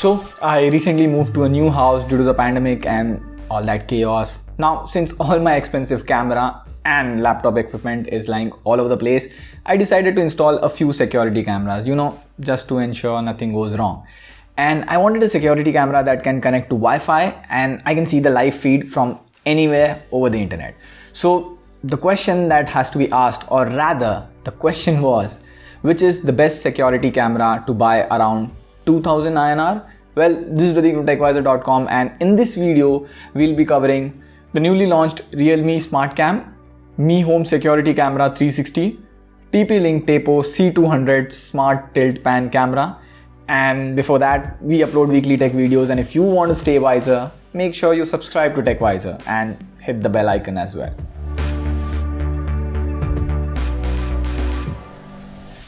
So I recently moved to a new house due to the pandemic and all that chaos. Now, since all my expensive camera and laptop equipment is lying all over the place, I decided to install a few security cameras, just to ensure nothing goes wrong. And I wanted a security camera that can connect to Wi-Fi and I can see the live feed from anywhere over the internet. So the question that has to be asked, or rather the question was, which is the best security camera to buy around 2000 INR? Well, this is Pradeep from TechVisor.com, and in this video we'll be covering the newly launched Realme Smart Cam, Mi Home Security Camera 360, TP-Link Tepo C200 Smart Tilt Pan Camera. And before that, we upload weekly tech videos, and if you want to stay wiser, make sure you subscribe to TechVisor and hit the bell icon as well.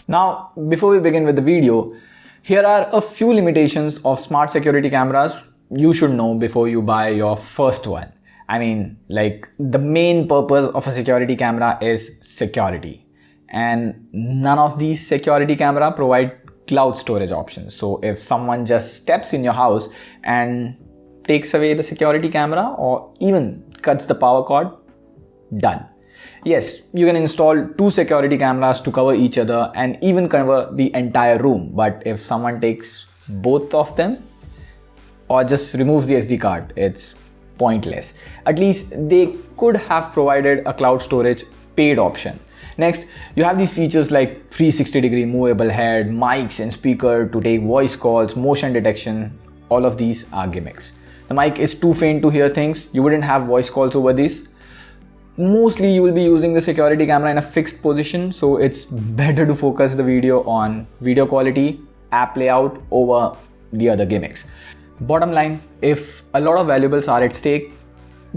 Now, before we begin with the video, here are a few limitations of smart security cameras you should know before you buy your first one. I mean, the main purpose of a security camera is security, and none of these security camera provide cloud storage options. So if someone just steps in your house and takes away the security camera or even cuts the power cord, done. Yes, you can install two security cameras to cover each other and even cover the entire room. But if someone takes both of them or just removes the SD card, it's pointless. At least they could have provided a cloud storage paid option. Next, you have these features like 360-degree movable head, mics and speaker to take voice calls, motion detection. All of these are gimmicks. The mic is too faint to hear things. You wouldn't have voice calls over this. Mostly you will be using the security camera in a fixed position, so it's better to focus the video on video quality, app layout over the other gimmicks. Bottom line, if a lot of valuables are at stake,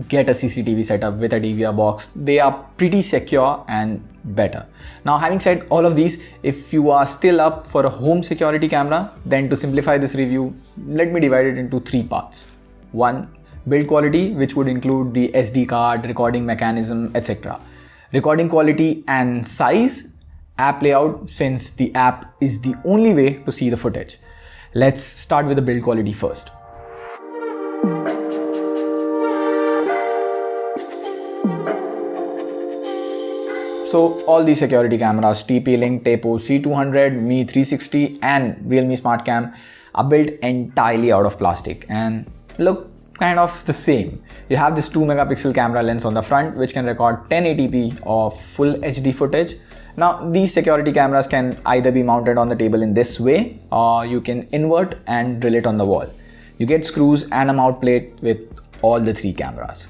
get a CCTV setup with a DVR box. They are pretty secure and better. Now, having said all of these, if you are still up for a home security camera, then to simplify this review, let me divide it into three parts. 1. Build quality, which would include the SD card, recording mechanism, etc. Recording quality and size. App layout, since the app is the only way to see the footage. Let's start with the build quality first. So all these security cameras, TP-Link, Tepo C200, Mi 360 and Realme Smart Cam are built entirely out of plastic and look kind of the same. You have this 2 megapixel camera lens on the front which can record 1080p of full HD footage. Now these security cameras can either be mounted on the table in this way, or you can invert and drill it on the wall. You get screws and a mount plate with all the three cameras.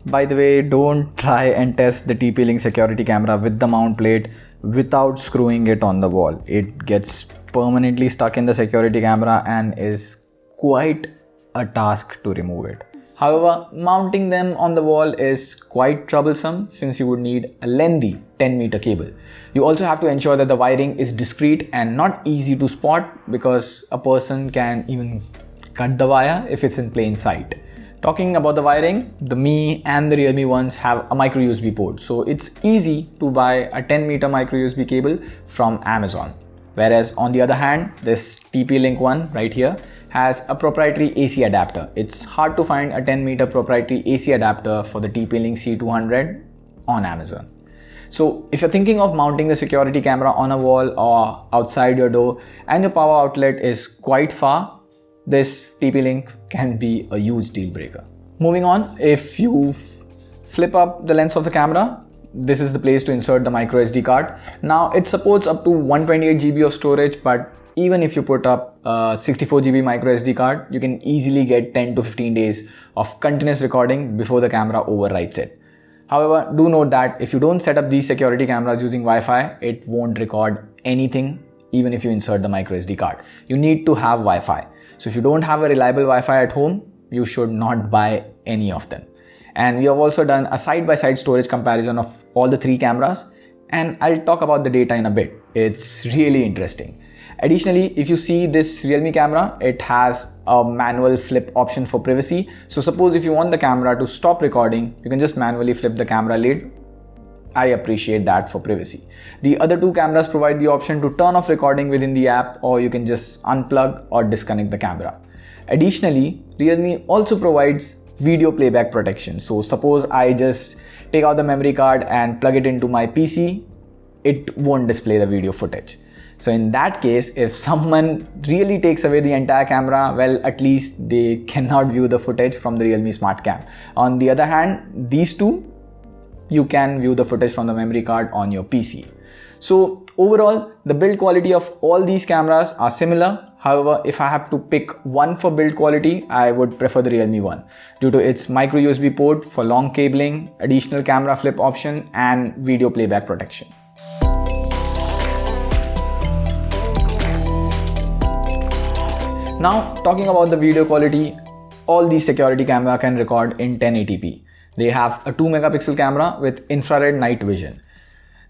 By the way, don't try and test the TP-Link security camera with the mount plate without screwing it on the wall. It gets permanently stuck in the security camera and is quite a task to remove it. However, mounting them on the wall is quite troublesome since you would need a lengthy 10-meter cable. You also have to ensure that the wiring is discreet and not easy to spot, because a person can even cut the wire if it's in plain sight. Talking about the wiring, the Mi and the Realme ones have a micro USB port, so it's easy to buy a 10-meter micro USB cable from Amazon. Whereas on the other hand, this TP-Link one right here has a proprietary AC adapter. It's hard to find a 10-meter proprietary AC adapter for the TP-Link C200 on Amazon. So if you're thinking of mounting the security camera on a wall or outside your door and your power outlet is quite far, this TP-Link can be a huge deal breaker. Moving on, if you flip up the lens of the camera, this is the place to insert the micro SD card. Now it supports up to 128 GB of storage, but even if you put up a 64 GB micro SD card, you can easily get 10 to 15 days of continuous recording before the camera overwrites it. However, do note that if you don't set up these security cameras using Wi-Fi, it won't record anything even if you insert the micro SD card. You need to have Wi-Fi. So if you don't have a reliable Wi-Fi at home, you should not buy any of them. And we have also done a side-by-side storage comparison of all the three cameras, and I'll talk about the data in a bit. It's really interesting. Additionally, if you see this Realme camera, it has a manual flip option for privacy. So suppose if you want the camera to stop recording, you can just manually flip the camera lid. I appreciate that for privacy. The other two cameras provide the option to turn off recording within the app, or you can just unplug or disconnect the camera. Additionally, Realme also provides video playback protection. So suppose I just take out the memory card and plug it into my PC, it won't display the video footage. So in that case, if someone really takes away the entire camera, well, at least they cannot view the footage from the Realme Smart Cam. On the other hand, these two, you can view the footage from the memory card on your PC. So overall, the build quality of all these cameras are similar. However, if I have to pick one for build quality, I would prefer the Realme One due to its micro USB port for long cabling, additional camera flip option, and video playback protection. Now, talking about the video quality, all these security camera can record in 1080p. They have a 2 megapixel camera with infrared night vision.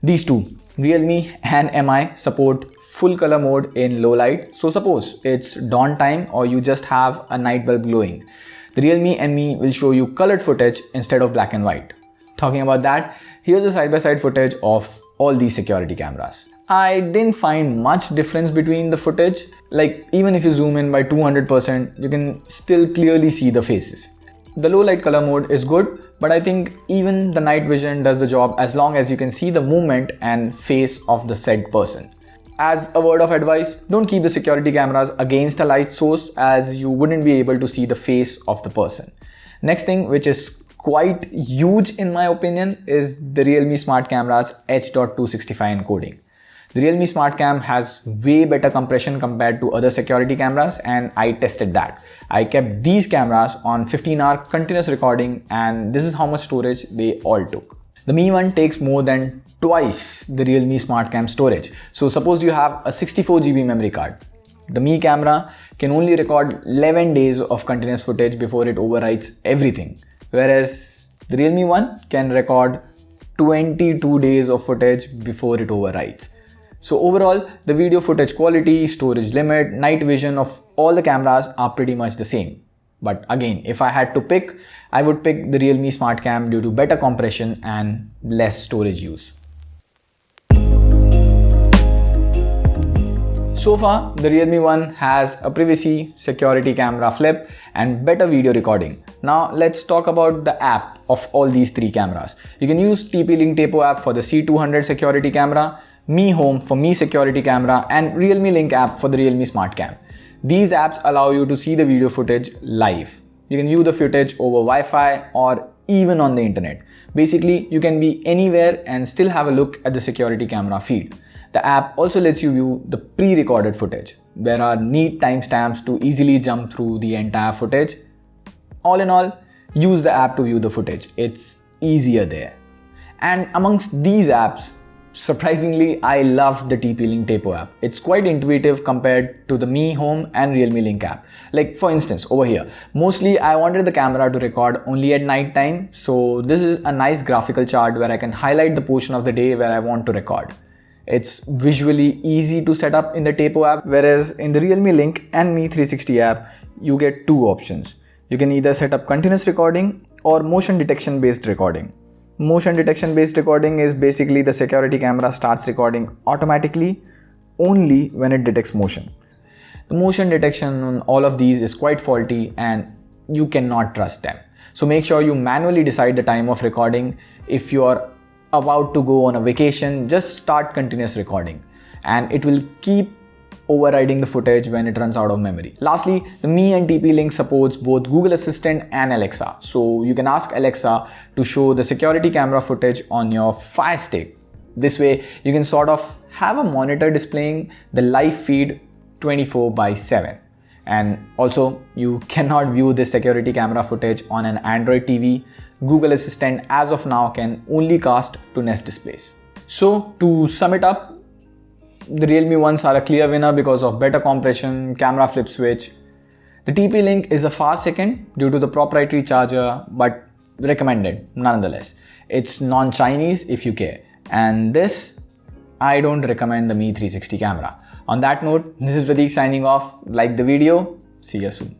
These two, Realme and MI, support full color mode in low light. So suppose it's dawn time or you just have a night bulb glowing, the Realme and Me will show you colored footage instead of black and white. Talking about that, here's a side-by-side footage of all these security cameras. I didn't find much difference between the footage. Like even if you zoom in by 200%, you can still clearly see the faces. The low light color mode is good, but I think even the night vision does the job as long as you can see the movement and face of the said person. As a word of advice, don't keep the security cameras against a light source as you wouldn't be able to see the face of the person. Next thing, which is quite huge in my opinion, is the Realme Smart Camera's H.265 encoding. The Realme Smart Cam has way better compression compared to other security cameras, and I tested that. I kept these cameras on 15-hour continuous recording, and this is how much storage they all took. The Mi One takes more than twice the Realme Smart Cam storage. So suppose you have a 64 GB memory card. The Mi camera can only record 11 days of continuous footage before it overwrites everything, whereas the Realme One can record 22 days of footage before it overwrites. So overall, the video footage quality, storage limit, night vision of all the cameras are pretty much the same. But again, if I had to pick, I would pick the Realme Smart Cam due to better compression and less storage use. So far, the Realme One has a privacy, security camera flip, and better video recording. Now let's talk about the app of all these three cameras. You can use TP-Link Tapo app for the C200 security camera, Mi Home for Mi security camera, and Realme Link app for the Realme Smart Cam. These apps allow you to see the video footage live. You can view the footage over Wi-Fi or even on the internet. Basically, you can be anywhere and still have a look at the security camera feed. The app also lets you view the pre-recorded footage. There are neat timestamps to easily jump through the entire footage. All in all, use the app to view the footage. It's easier there. And amongst these apps, surprisingly, I love the TP-Link Tapo app. It's quite intuitive compared to the Mi Home and Realme Link app. Like for instance, over here, mostly I wanted the camera to record only at night time. So this is a nice graphical chart where I can highlight the portion of the day where I want to record. It's visually easy to set up in the Tapo app, whereas in the Realme Link and Mi 360 app, you get two options. You can either set up continuous recording or motion detection based recording. Motion detection based recording is basically the security camera starts recording automatically only when it detects motion. The motion detection on all of these is quite faulty and you cannot trust them. So make sure you manually decide the time of recording. If you are about to go on a vacation, just start continuous recording and it will keep overriding the footage when it runs out of memory. Lastly, the Mi and TP-Link supports both Google Assistant and Alexa. So you can ask Alexa to show the security camera footage on your Fire Stick. This way, you can sort of have a monitor displaying the live feed 24/7. And also, you cannot view this security camera footage on an Android TV. Google Assistant as of now can only cast to Nest displays. So to sum it up, the Realme Ones are a clear winner because of better compression, camera flip switch. The TP-Link is a far second due to the proprietary charger, but recommended nonetheless. It's non-Chinese if you care. And this, I don't recommend the Mi 360 camera. On that note, this is Prateek signing off. Like the video, see you soon.